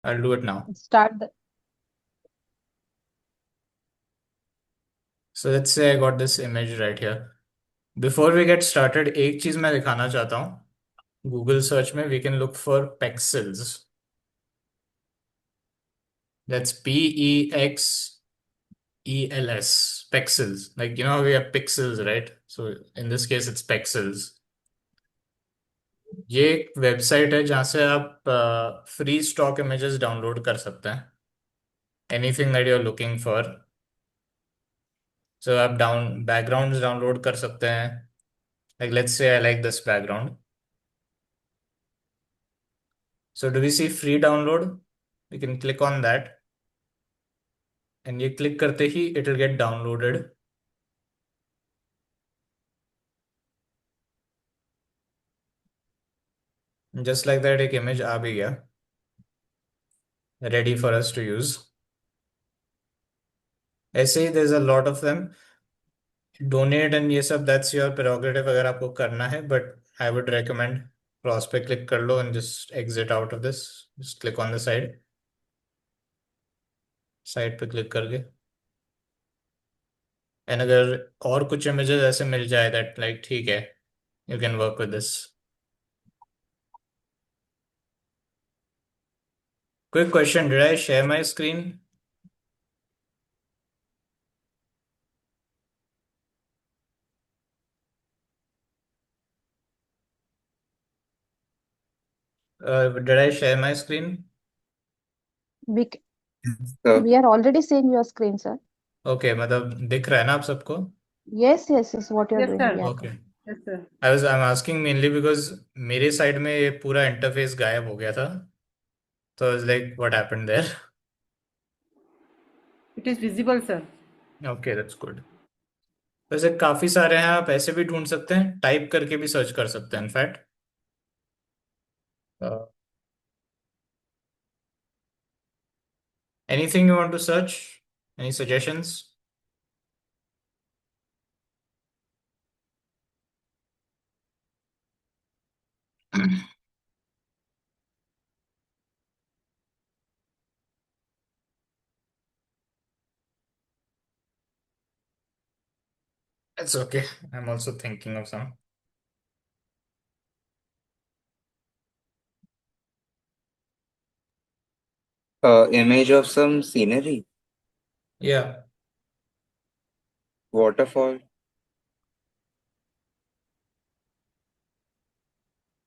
I'll do it now. Start the. So let's say I got this image right here. Before we get started, एक चीज मैं दिखाना चाहता हूँ. Google search में we can look for pixels. That's Pexels. Pixels. Like, we have pixels, right? So in this case, it's pixels. ये एक website है जहाँ से आप फ्री स्टॉक इमेजेस डाउनलोड कर सकते हैं. Anything that you are looking for. So आप बैकग्राउंड्स डाउनलोड कर सकते हैं. Like let's say I like this background. So do we see free download. We can click on that. And ये click करते ही it will get downloaded. Just like that एक image आ भी गया. Ready for us to use. ऐसे ही there is a lot of them. Donate and ये सब दैट्स योर प्रेरोगेटिव अगर आपको करना है, but I would recommend cross पे क्लिक कर लो and just exit out of this. Just click on the side. Side पे क्लिक करके. एंड अगर और कुछ इमेजेस ऐसे मिल जाए दैट लाइक ठीक है, you can work with this. Quick question, did I share my screen? Did I share my screen? We c- So, we are already seeing your screen, sir. Okay, मतलब दिख रहा है ना आप सबको? Yes, yes, yes. What you're Yes, doing, sir. yeah. Okay. Yes, sir. I am asking mainly because मेरे side में ये पूरा इंटरफेस गायब हो गया था. तो like what happened there. It is visible, sir. ओके, दैट्स गुड. वैसे काफी सारे हैं, आप ऐसे भी ढूंढ सकते हैं, टाइप करके भी सर्च कर सकते हैं in fact. Anything you want to search? Any suggestions? It's okay. I'm also thinking of some. image of some scenery, Yeah. waterfall.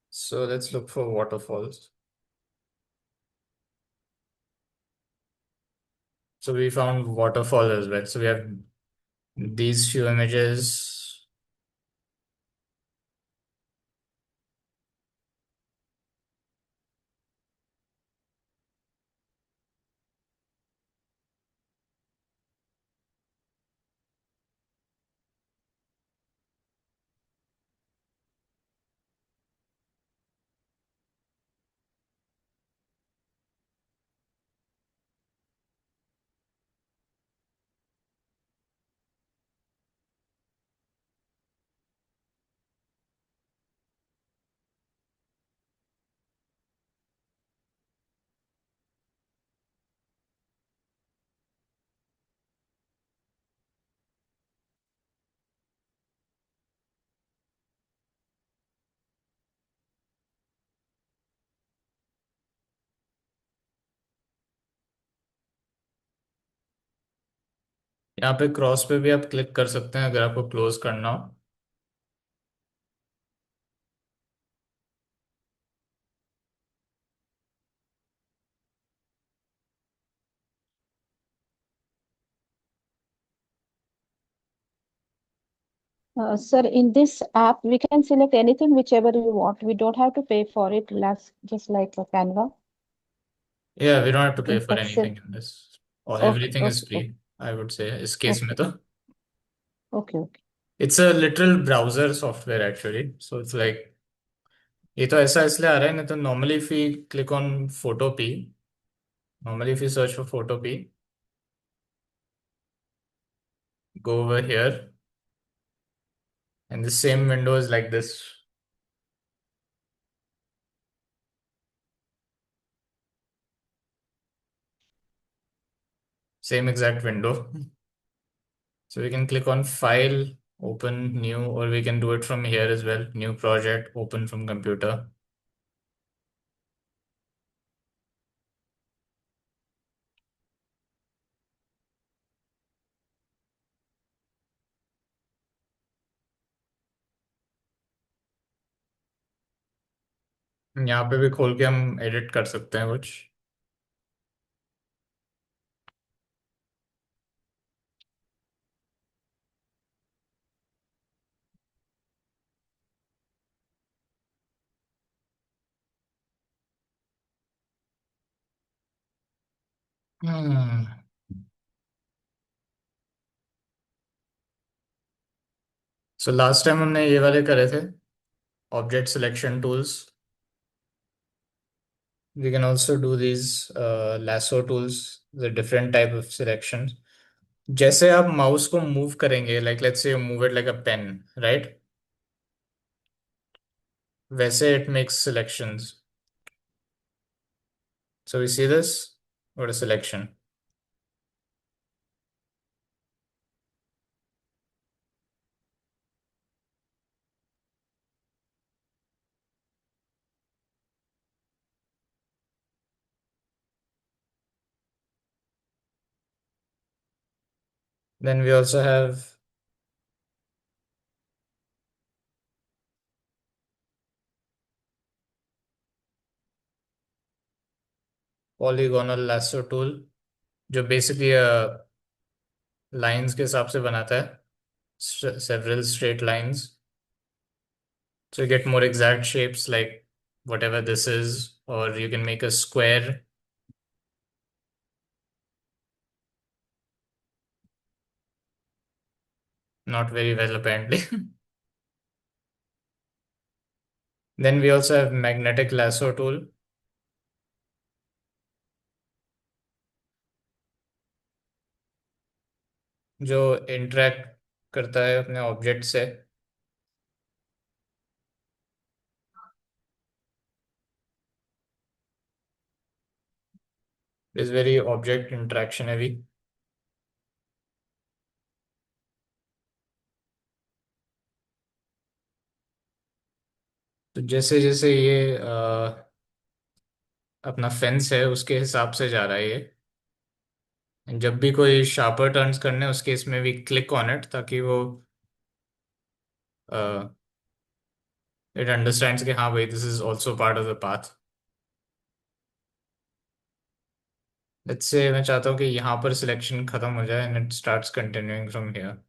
So let's look for waterfalls. So we found waterfall as well. So we have these few images. यहाँ पे cross पे भी आप click कर सकते हैं अगर आपको क्लोज करना हो. Sir, in this app, we can select anything, whichever we want. We don't have to pay for it, just like a Canva Yeah, we don't have to pay in for Excel. anything in this. Or Okay, everything is okay, free, I would say, इस case में okay, तो. okay, okay. It's a literal browser software actually. So it's like, ये तो ऐसा इसलिए आ रहा है, नहीं तो normally if we click on Photopea, normally if you search for Photopea, go over here, and the same window is like this. same exact window. So we can click on File, Open New, or we can do it from here as well. New project, open from computer. यहाँ पे भी खोल के हम edit कर सकते हैं कुछ। हम्म सो लास्ट टाइम हमने ये वाले करे थे, object selection tools. We can also do these lasso tools, the different type of selections. जैसे आप माउस को मूव करेंगे, like let's say you move it like a pen, right? वैसे it makes selections. So we see this, what a selection. Then we also have polygonal lasso tool, जो basically lines के हिसाब से बनाता है, several straight lines. So you get more exact shapes like whatever this is, or you can make a square. Not very well, apparently. Then we also have magnetic lasso tool, जो interact करता है अपने object से। Is very object interaction heavy. तो जैसे जैसे ये अपना फेंस है उसके हिसाब से जा रहा है ये। जब भी कोई शार्पर टर्न्स करने हैं, उस केस में भी क्लिक ऑन इट, ताकि वो इट अंडरस्टैंड्स कि हाँ भाई, this is also part of the path. Let's say मैं चाहता हूँ कि यहाँ पर सिलेक्शन खत्म हो जाए and it starts continuing from here.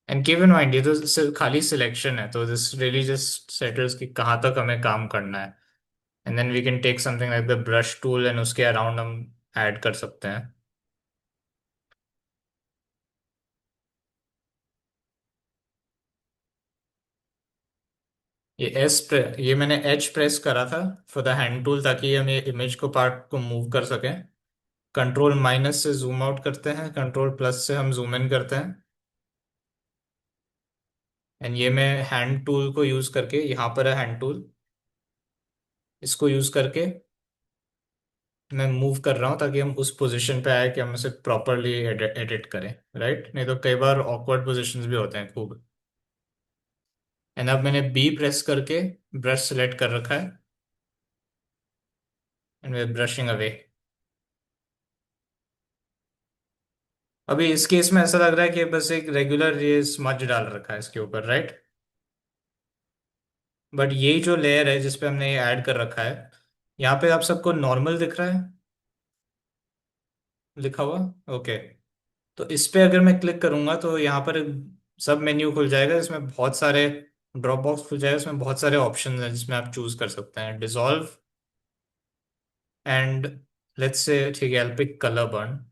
And keep in mind, ये तो सिर्फ खाली सिलेक्शन है, तो दिस रियली जस्ट सेटल्स कि कहाँ तक हमें काम करना है। And then we can take something like the brush tool and उसके अराउंड हम ऐड कर सकते हैं। ये मैंने एच प्रेस करा था फॉर द हैंड टूल, ताकि हम ये इमेज को पार्ट को मूव कर सकें। कंट्रोल माइनस से जूम आउट करते हैं, कंट्रोल प्लस से हम जूम इन करते हैं। एंड ये मैं हैंड टूल को यूज करके, यहाँ पर है हैंड टूल, इसको यूज करके मैं मूव कर रहा हूँ, ताकि हम उस पोजीशन पे आए कि हम इसे प्रॉपरली एडिट करें। राइट, नहीं तो कई बार ऑकवर्ड पोजीशंस भी होते हैं खूब। एंड अब मैंने बी प्रेस करके ब्रश सेलेक्ट कर रखा है, एंड वे ब्रशिंग अवे। अभी इस केस में ऐसा लग रहा है कि बस एक रेगुलर ये स्मज डाल रखा है इसके ऊपर, राइट? बट ये जो लेयर है जिसपे हमने ये ऐड कर रखा है, यहाँ पे आप सबको नॉर्मल दिख रहा है लिखा हुआ? ओके। तो इस पे अगर मैं क्लिक करूंगा तो यहाँ पर सब मेन्यू खुल जाएगा, जिसमें बहुत सारे ड्रॉप बॉक्स खुल जाएगा, उसमें बहुत सारे ऑप्शन हैं जिसमें आप चूज कर सकते हैं। डिसॉल्व एंड लेट्स से, ठीक है, I'll pick colour burn.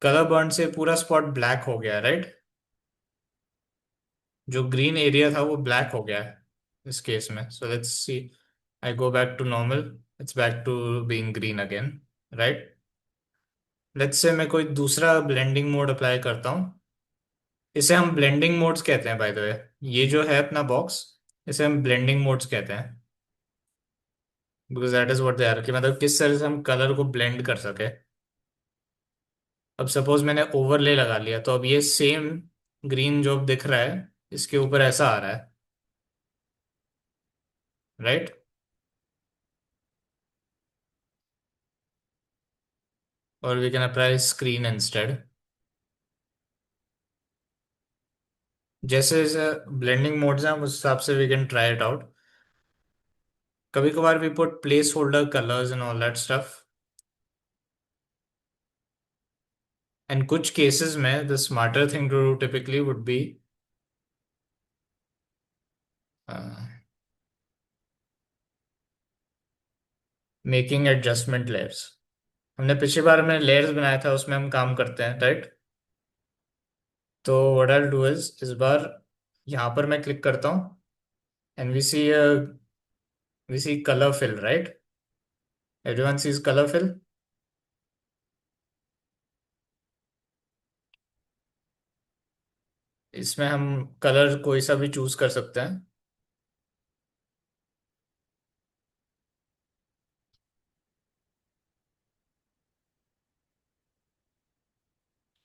Colour burn से पूरा स्पॉट ब्लैक हो गया, राइट? जो ग्रीन एरिया था वो ब्लैक हो गया है इस केस में। So let's see, I go back to normal, it's back to being green again, right? Let's say मैं कोई दूसरा ब्लेंडिंग मोड अप्लाई करता हूँ। इसे हम ब्लेंडिंग मोड्स कहते हैं, बाय द वे। ये जो है अपना बॉक्स, इसे हम ब्लेंडिंग मोड्स कहते हैं। Because that is what they are, कि मतलब किस तरह से हम कलर को ब्लेंड कर सके। अब सपोज मैंने ओवरले लगा लिया, तो अब ये सेम ग्रीन जो अब दिख रहा है इसके ऊपर ऐसा आ रहा है, राइट? और we can apply screen instead. जैसे जैसे ब्लेंडिंग मोड्स हैं उस हिसाब से we can try it out. कभी कभार we put placeholder colours and all that stuff. And कुछ केसेस में the smarter thing to do typically would be making adjustment layers. हमने पिछली बार में लेयर्स बनाया था, उसमें हम काम करते हैं, राइट? तो व्हाट आई डू इज, इस बार यहाँ पर मैं क्लिक करता हूँ and we see colour fill, right? Everyone sees colour fill. इसमें हम कलर कोई सा भी चूज कर सकते हैं।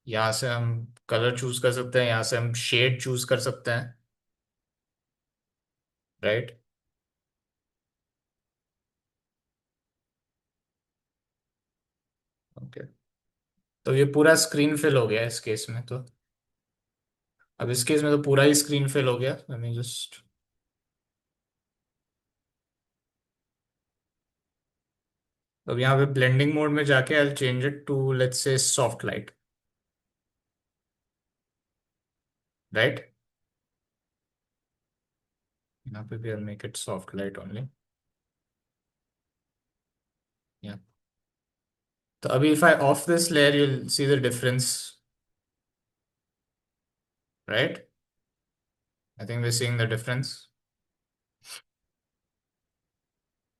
यहाँ से हम कलर चूज कर सकते हैं, यहाँ से हम शेड चूज कर सकते हैं, राइट? ओके। तो ये पूरा स्क्रीन फिल हो गया इस केस में। तो अब इस केस में तो पूरा ही स्क्रीन फिल हो गया। लेट मी जस्ट, अब यहाँ पे ब्लेंडिंग मोड में जाके I change it to let's say soft light, right? यहाँ पे भी I make it soft light only. तो अभी if I off this layer you see the difference, right? I think we seeing the difference.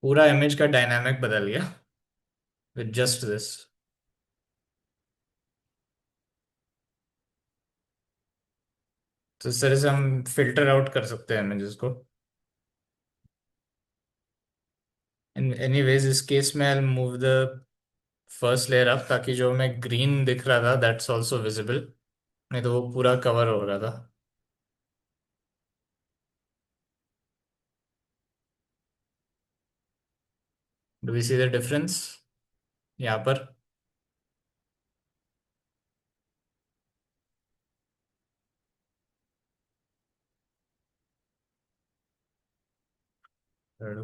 पूरा image का dynamic बदल गया with just this. तो इस तरह से हम फिल्टर आउट कर सकते हैं इमेजेस को। इन एनीवेज इस केस में I move the first layer up, ताकि जो हमें ग्रीन दिख रहा था दैट्स आल्सो विजिबल, नहीं तो वो पूरा कवर हो रहा था। Do we see the difference यहाँ पर?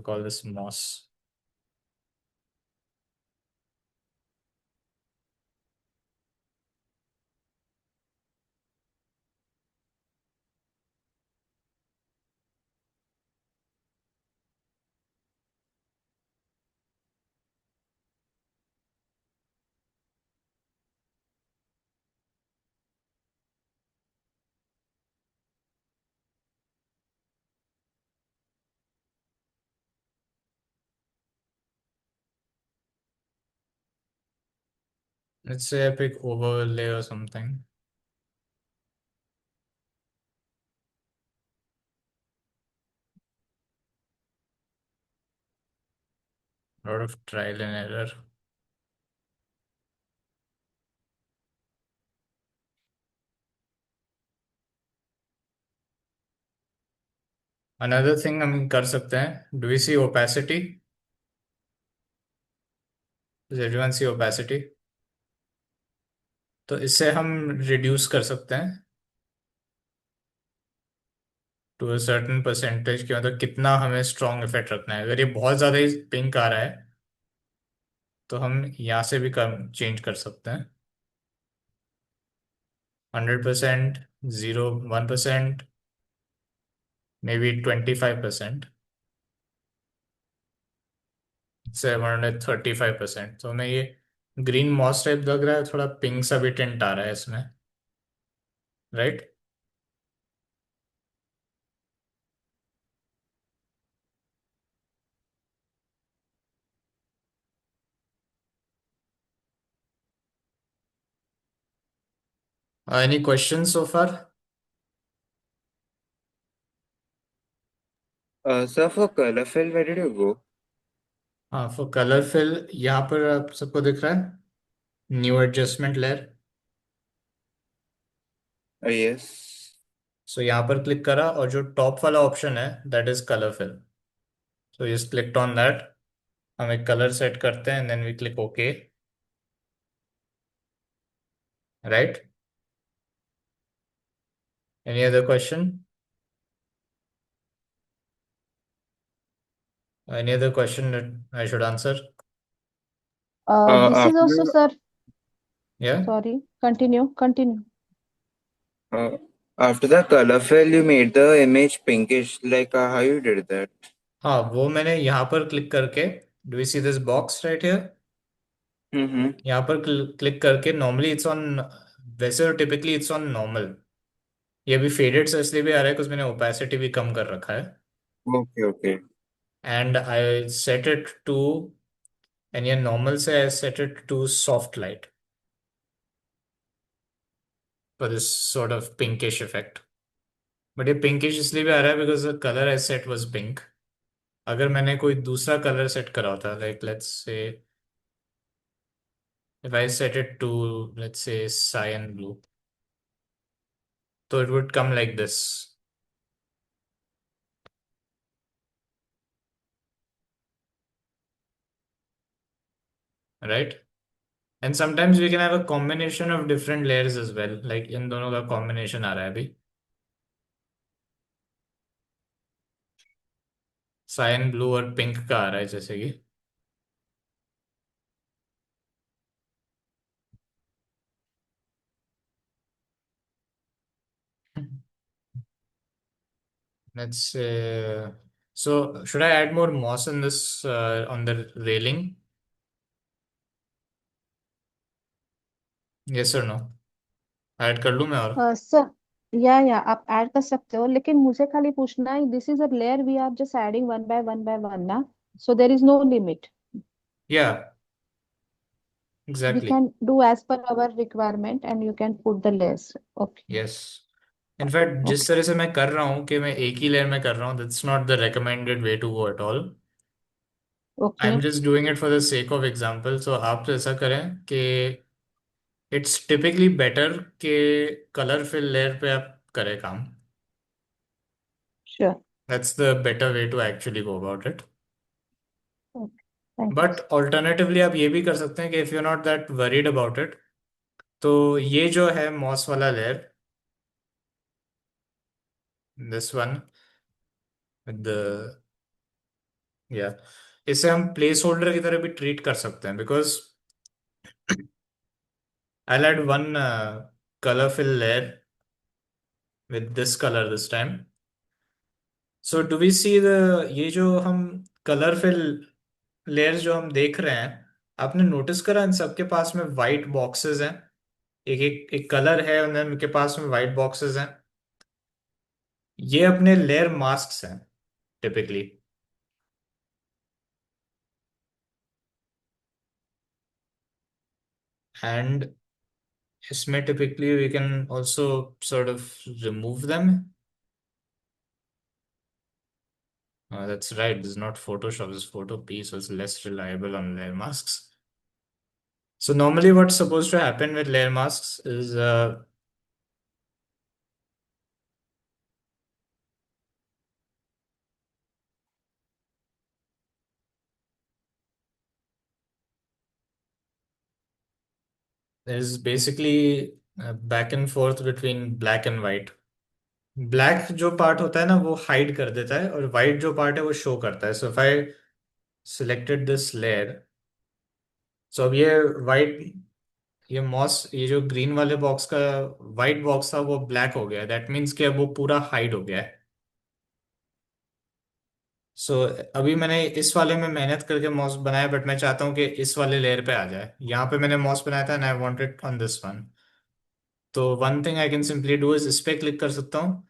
Call this moss. Let's say I pick overlay or something. Lot of trial and error. Another thing हम कर सकते हैं, do we see opacity? Does everyone see opacity? तो इससे हम रिड्यूस कर सकते हैं टू अ सर्टेन परसेंटेज, कि मतलब कितना हमें स्ट्रॉन्ग इफेक्ट रखना है। अगर ये बहुत ज़्यादा ही पिंक आ रहा है तो हम यहाँ से भी कम चेंज कर सकते हैं। 100%, 1%, मे बी 25%, 735%। तो हमें ये ग्रीन मॉस टाइप लग रहा है, थोड़ा पिंक सा भी टिंट आ रहा है इसमें, right? Any question so far? Sir, for color fill, where did you go? हाँ, फॉर कलर फिल यहाँ पर आप सबको दिख रहा है न्यू एडजस्टमेंट लेयर। Yes. सो यहाँ पर क्लिक करा और जो टॉप वाला ऑप्शन है that is colour fill. So just clicked on that. हम एक कलर सेट करते हैं and then we click okay. Right. Any other question? Any other question that I should answer? This is After also, sir, Yeah. sorry, continue. uh, after the color fill, you made the image pinkish. Like how you did that? हाँ, वो मैंने यहाँ पर click करके, do you see this box right here? Mm-hmm. यहाँ पर click करके normally it's on, वैसे तो टिपिकली इट्स ऑन नॉर्मल। ये अभी फेडेड से इसलिए भी आ रहा है कुछ मैंने ओपेसिटी भी कम कर रखा है। Okay, okay. And I set it to, and ये नॉर्मल से I set it to soft light for this sort of pinkish effect. But ये पिंकिश इसलिए भी आ रहा है because the colour I set was pink. अगर मैंने कोई दूसरा कलर सेट करा होता, like let's say if I set it to, let's say, cyan blue, so it would come like this, right? And sometimes we can have a combination of different layers as well, like इन दोनों का combination आ रहा है अभी, cyan blue और pink का आ रहा है जैसे कि। Let's say, so should I add more moss in this on the railing? Yes or no? Add कर लूँ मैं और? सर, या आप ऐड कर सकते हो, लेकिन मुझे खाली पूछना है, this is a layer we are just adding one by one ना, so there is no limit, Yeah, we exactly. can do as per our requirement and you can put the layers. Okay. Yes. In fact जिस Okay. तरह से मैं कर रहा हूँ कि मैं एक ही लेयर में कर रहा हूँ, that's not the recommended way to go at all. I am Okay. Just doing it for the sake of example. So आप तो ऐसा करें कि इट्स टिपिकली बेटर कि कलर फिल लेयर पे आप करें काम। Sure. That's the better way to actually go about it. Okay. Thank you, but sir. Alternatively आप ये भी कर सकते हैं कि if you not that worried about it, तो ये जो है मॉस वाला लेयर, दिस वन द, या इसे हम प्लेस होल्डर की तरह भी ट्रीट कर सकते हैं, because I'll add one color fill layer with this color this time. So do we see the, ये जो हम कलर फिल लेयर्स जो हम देख रहे हैं, आपने नोटिस करा इन सबके पास में वाइट बॉक्सेस हैं? एक एक एक कलर है और उनके पास में वाइट बॉक्सेस हैं। ये अपने लेयर मास्क्स हैं टिपिकली। एंड इसमें typically we can also sort of remove them. That's right, this is not Photoshop, this is Photopea, so it's less reliable on layer masks. So normally what's supposed to happen with layer masks is there's basically back and forth between black and white. Black जो part होता है ना वो hide कर देता है और white जो पार्ट है वो शो करता है। So if I selected this layer, so अब ये वाइट, ये मॉस, ये जो ग्रीन वाले बॉक्स का वाइट बॉक्स था वो ब्लैक हो गया, दैट मीन्स कि अब वो पूरा हाइड हो गया है। सो अभी मैंने इस वाले में मेहनत करके मॉस बनाया, बट मैं चाहता हूँ कि इस वाले लेयर पे आ जाए। यहाँ पे मैंने मॉस बनाया था and I want it on this one. तो one thing I can simply do is इस पे क्लिक कर सकता हूँ,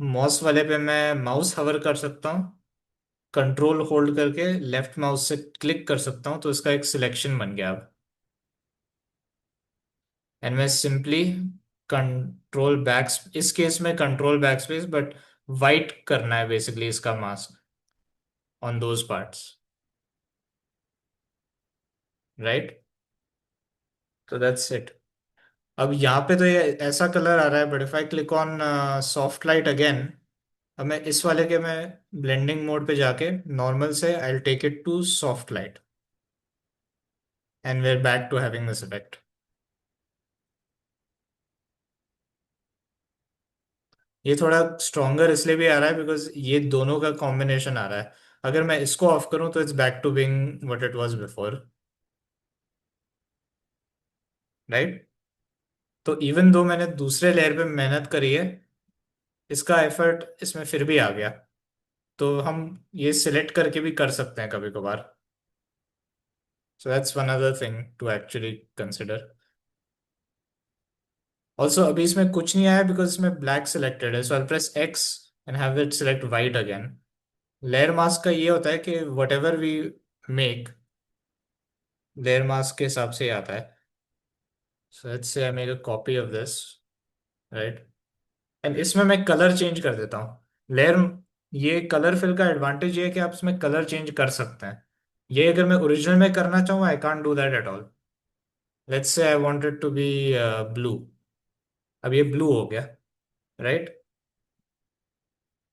मॉस वाले पे मैं माउस हवर कर सकता हूँ, कंट्रोल होल्ड करके लेफ्ट माउस से क्लिक कर सकता हूँ, तो इसका एक सिलेक्शन बन गया अब। एंड मैं सिंपली कंट्रोल बैक, इस केस में control back space, but white करना है बेसिकली इसका mask on those parts. Right? तो दैट्स इट। अब यहाँ पे तो ये ऐसा कलर आ रहा है, but if I click on soft light again, अब मैं इस वाले के मैं ब्लेंडिंग मोड पे जाके नॉर्मल से I will take it to soft light and we are back to having this effect. ये थोड़ा स्ट्रॉन्गर इसलिए भी आ रहा है बिकॉज ये दोनों का कॉम्बिनेशन आ रहा है। अगर मैं इसको ऑफ करूं तो it's back to being what it was before, right? तो इवन दो मैंने दूसरे लेयर पे मेहनत करी है, इसका एफर्ट इसमें फिर भी आ गया। तो हम ये सिलेक्ट करके भी कर सकते हैं कभी कभार। So that's one other thing to actually consider. Also अभी इसमें कुछ नहीं आया बिकॉज इसमें ब्लैक सिलेक्टेड है, so I press X and have it select white again. Layer mask का ये होता है कि whatever we make, layer mask के हिसाब से ही आता है। So let's say I make a copy of this, right? And इसमें मैं कलर चेंज कर देता हूँ लेयर। ये कलर फिल का एडवांटेज ये है कि आप इसमें कलर चेंज कर सकते हैं। ये अगर मैं ओरिजिनल में करना चाहूँ I can't do that at all. Let's say I want it to be blue. अब ये ब्लू हो गया, राइट?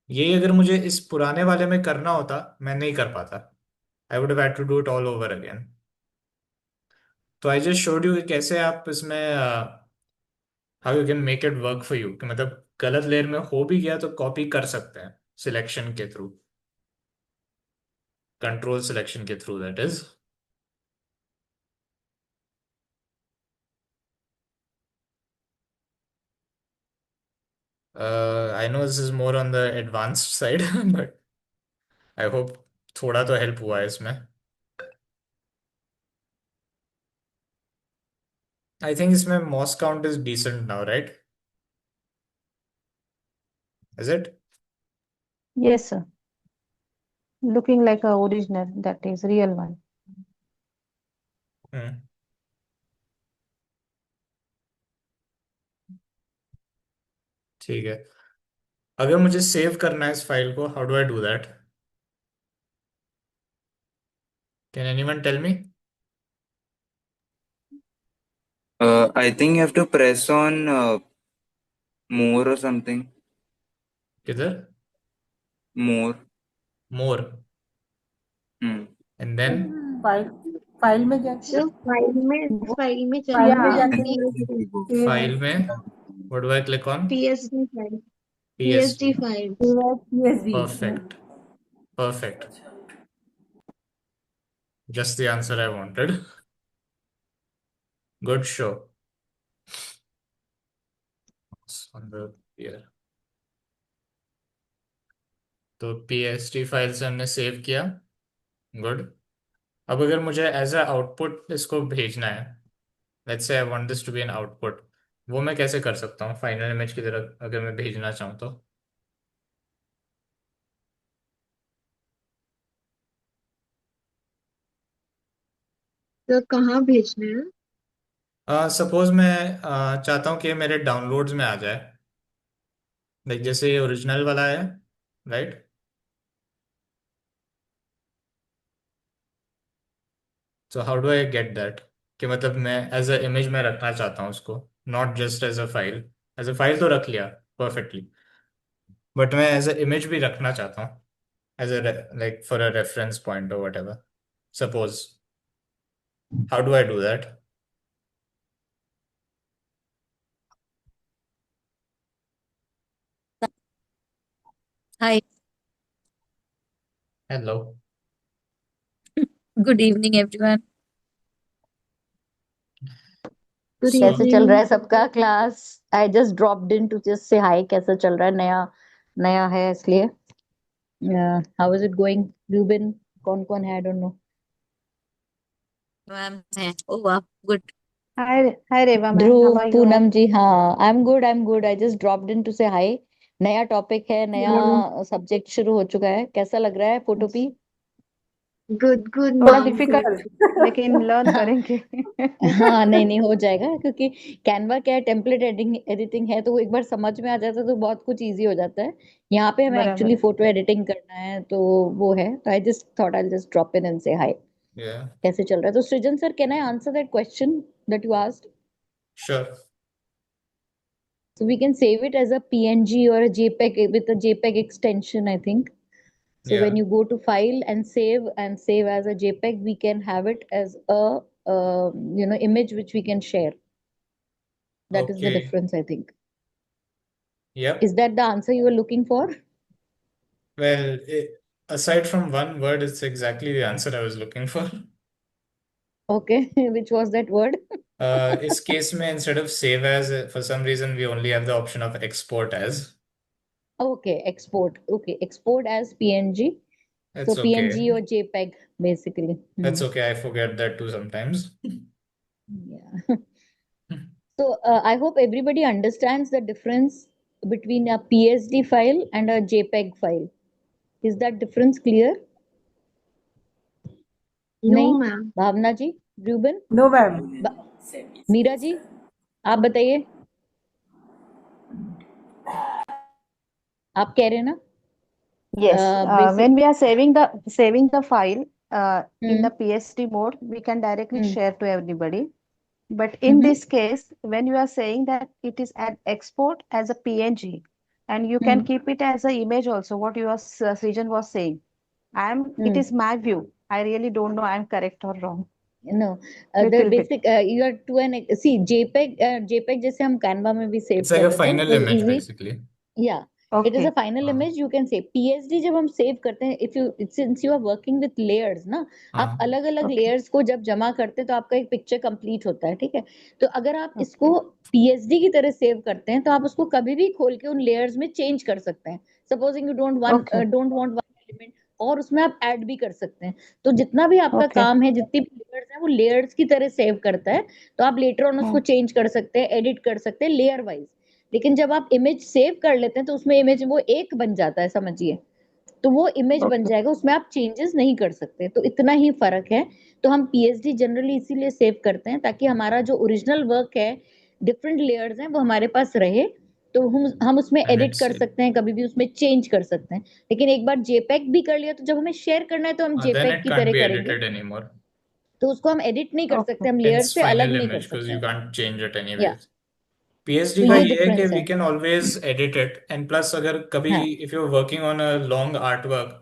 ये अगर मुझे इस पुराने वाले में करना होता मैं नहीं कर पाता। I would have to do it all over again. तो आई जस्ट शोड यू कि कैसे आप इसमें how you can make it work for you, कि मतलब गलत लेयर में हो भी गया तो कॉपी कर सकते हैं सिलेक्शन के थ्रू, कंट्रोल सिलेक्शन के through that is. I know this is more on the advanced side but I hope थोड़ा तो हेल्प हुआ है इसमें। आई थिंक इसमें moss count is decent now, right? Is it? Yes, sir. Looking like a original, that is real one. ठीक है। अगर मुझे सेव करना है इस फाइल को, how do I do that? Can anyone tell me? I think you have to press on more or something. किधर? More. More? Hmm. And then? File file में जाके सर फाइल में फाइल जाके में Yeah. जाके file में what do I click on? PSD file PSD. PSD file PSB perfect, perfect, just the answer I wanted. Good show on the year. तो PSD file से हमने सेव किया, good. अब अगर मुझे एज अ आउटपुट इसको भेजना है, let's say I want this to be an output, वो मैं कैसे कर सकता हूँ फाइनल इमेज की तरह अगर मैं भेजना चाहूँ तो? तो कहाँ भेजना है? सपोज मैं चाहता हूँ कि ये मेरे डाउनलोड्स में आ जाए, लाइक जैसे ये ओरिजिनल वाला है, right? So how do I get that, कि मतलब मैं एज अ इमेज में रखना चाहता हूँ उसको, not just as a file. As a file तो रख लिया परफेक्टली, बट मैं एज अ इमेज भी रखना चाहता हूँ, as a like for a reference point और whatever suppose. How do I do that? Hi, hello. good evening, everyone. Good so कैसे चल रहा इवनिंग। है सबका class? I just dropped in to just say hi, कैसा चल रहा है? नया नया है इसलिए। How is it going? Rubin, कौन कौन है? I don't know. Ma'am, oh wow, good. Hi Reva ma'am, how Dhruv, are you all? Poonam ji, हाँ, I am good, I am good. I just dropped in to say hi. नया टॉपिक है, नया subject शुरू हो चुका है। कैसा लग रहा है फोटोपी? गुड गुड थोड़ा मैम गुड। डिफिकल्ट लेकिन लर्न करेंगे। हाँ, नहीं नहीं, हो जाएगा, क्योंकि कैनवा क्या है, टेम्पलेट एडिटिंग एडिटिंग है, तो वो एक बार समझ में आ जाता है तो बहुत कुछ इजी हो जाता है। यहाँ पे हमें बराबर एक्चुअली है। फोटो एडिटिंग करना है, तो वो है, तो I just thought I just drop in and से हाय। Yeah, कैसे चल रहा है? तो सृजन sir, can I answer that question that you asked? sure. So we can save it as a PNG or a JPEG with a JPEG extension, I think. So when Yeah, you go to file and save as a JPEG, we can have it as a image which we can share. That is the okay. difference, I think. Yep. Is that the answer you were looking for? Well, aside from one word, it's exactly the answer I was looking for. Okay, which was that word? इस case में instead of save as, for some reason we only have the option of export as. Okay, export. Okay, export as PNG. So It's PNG okay. or JPEG, basically. That's okay. I forget that too sometimes. Yeah. So I hope everybody understands the difference between a PSD file and a JPEG file. Is that difference clear? No, नहीं? ma'am. भावना जी, Ruben, no ma'am. Meera ji, आप बताइए, आप कह रहे हैं ना? Yes, Basic. when we are saving the file in the hmm PSD mode, we can directly hmm share to everybody. But in hmm this case, when you are saying that it is an export as a PNG, and you can hmm keep it as an image also, what your Srijan was saying. It hmm is my view. I really don't know I'm correct or wrong. No, the Little bit. basic you are to an see JPEG जैसे हम Canva में भी save It's like कर a लेते हैं, final वो image easy. basically. Yeah, it is a Okay. final हाँ image you can save. PSD जब हम सेव करते हैं, if you since you are working with layers ना, आप हाँ अलग अलग Okay. layers को जब जमा करते हैं तो आपका एक पिक्चर कंप्लीट होता है, ठीक है? तो अगर आप Okay. इसको PSD की तरह सेव करते हैं तो आप उसको कभी भी खोल के उन लेयर्स में चेंज कर सकते हैं. Supposing you Okay. Don't want one element, और उसमें आप ऐड भी कर सकते हैं. तो जितना भी आपका Okay. काम है, जितनी भी लेयर्स हैं, वो लेयर्स की तरह सेव करता है. तो आप लेटर ऑन उसको चेंज कर सकते हैं, एडिट कर सकते हैं लेयर वाइज. लेकिन जब आप इमेज सेव कर लेते हैं तो उसमें इमेज वो एक बन जाता है, समझिए. तो वो इमेज बन Okay. जाएगा, उसमें आप चेंजेस नहीं कर सकते. तो इतना ही फर्क है. तो हम पीएचडी जनरली इसीलिए सेव करते हैं ताकि हमारा जो ओरिजिनल वर्क है, डिफरेंट लेयर्स हैं, वो हमारे पास रहे. तो हम उसमें and एडिट it's कर सकते हैं, कभी भी उसमें चेंज कर सकते हैं. लेकिन एक बार जेपेग भी कर लिया तो जब हमें शेयर करना है तो हम then जेपेग it की can't तरह be करेंगे. edited anymore. तो उसको हम एडिट नहीं कर सकते, Okay. हम लेयर Hence से अलग final नहीं कर image because सकते you हैं. can't change it या anyways. PSD तो का ये ये है कि डिफरेंस we है. can always edit it and plus अगर कभी हाँ. if you're working on a long artwork,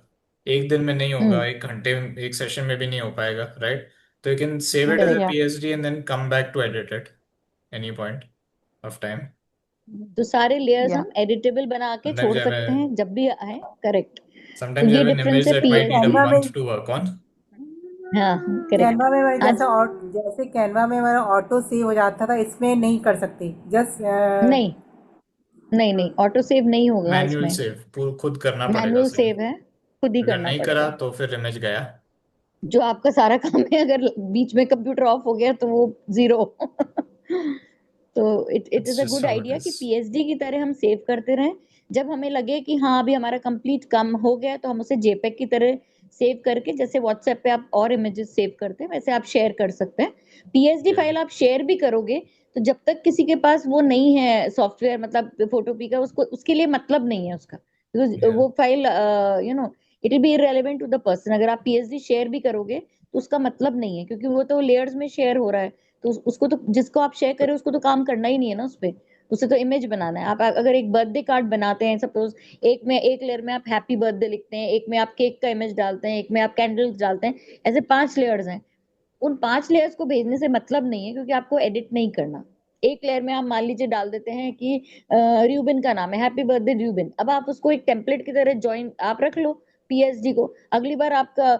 एक दिन में नहीं होगा, हम्म एक घंटे एक सेशन में भी नहीं हो पाएगा, right? तो you can save it as a correct. Yeah. PSD and then come back to edit it any point of time. तो सारे लेयर्स Yeah. हम एडिटेबल बना के Sometimes छोड़ you have सकते हैं जब भी आए. करेक्ट. तो sometimes you ये have an डिफरेंस image है that might need a PhD. Canva में month to work on. हाँ करेक्ट. कैनवा में हमारे आज जैसे कैनवा में हमारा ऑटो सेव हो जाता था, इसमें नहीं कर सकते. जस्ट नहीं नहीं नहीं, ऑटो सेव नहीं होगा मैन्युअल इसमें. सेव खुद करना पड़ेगा मैनुअल सेव. सेव है, खुद ही अगर करना नहीं करा पड़ेगा. तो फिर इमेज गया. जो आपका सारा काम है, अगर बीच में कंप्यूटर ऑफ हो गया तो वो जीरो. तो it It's is a just good how it idea कि is. पीएचडी की तरह हम सेव करते रहें. जब हमें लगे कि हाँ अभी हमारा कंप्लीट काम हो गया तो हम उसे जेपेग की तरह सेव करके, जैसे व्हाट्सएप पे आप और इमेजेस सेव करते हैं वैसे आप शेयर कर सकते हैं. PhD Yeah. फाइल आप शेयर भी करोगे तो जब तक किसी के पास वो नहीं है सॉफ्टवेयर, मतलब फोटोपी का, उसको उसके लिए मतलब नहीं है उसका. Because Yeah. वो file it will be irrelevant to the person. अगर आप पीएचडी शेयर भी करोगे तो उसका मतलब नहीं है, क्योंकि वो तो लेयर्स में शेयर हो रहा है. तो उसको तो, जिसको आप शेयर करें उसको तो काम करना ही नहीं है ना उस पे. उसे तो इमेज बनाना है. आप अगर एक बर्थडे कार्ड बनाते हैं, सपोज एक लेयर में आप हैप्पी बर्थडे लिखते हैं, एक में आप केक का इमेज डालते हैं, एक में आप कैंडल्स डालते हैं, ऐसे 5 लेयर्स हैं. उन 5 लेयर्स को भेजने से मतलब नहीं है, क्योंकि आपको एडिट नहीं करना. एक लेयर में आप मान लीजिए डाल देते हैं कि रियूबिन का नाम है हैप्पी बर्थडे रियूबिन. अब आप उसको एक टेम्पलेट की तरह ज्वाइन आप रख लो पीएचडी को. अगली बार आपका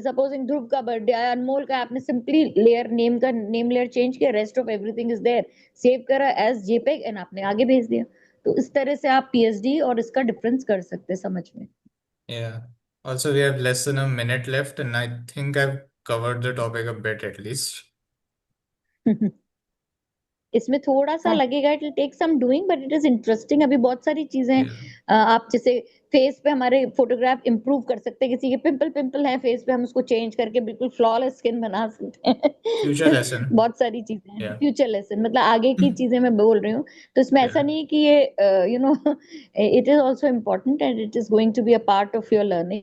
सपोजिंग ध्रुव का बर्थडे आया, अनमोल का, आपने simply layer name layer change किया, rest of everything is there, save करा एज जेपेग एंड आपने आगे भेज दिया. तो इस तरह से आप पीएचडी और इसका डिफरेंस कर सकते हैं समझ में. Yeah. Also, we have less than a minute left, and I think I've covered the topic a bit at least. इसमें थोड़ा सा Thank. लगेगा, it will take some doing, but it is interesting. अभी बहुत सारी चीजें Yeah. आप जैसे फेस पे हमारे फोटोग्राफ इंप्रूव कर सकते हैं. किसी के पिंपल है फेस पे, हम उसको चेंज करके बिल्कुल फ्लॉलेस स्किन बना सकते Future हैं. lesson. बहुत सारी चीजें हैं. Yeah. फ्यूचर लेसन मतलब आगे की चीजें मैं बोल रही हूँ. तो इसमें ऐसा Yeah. नहीं है कि ये it is also important and it is going to be a part of your learning.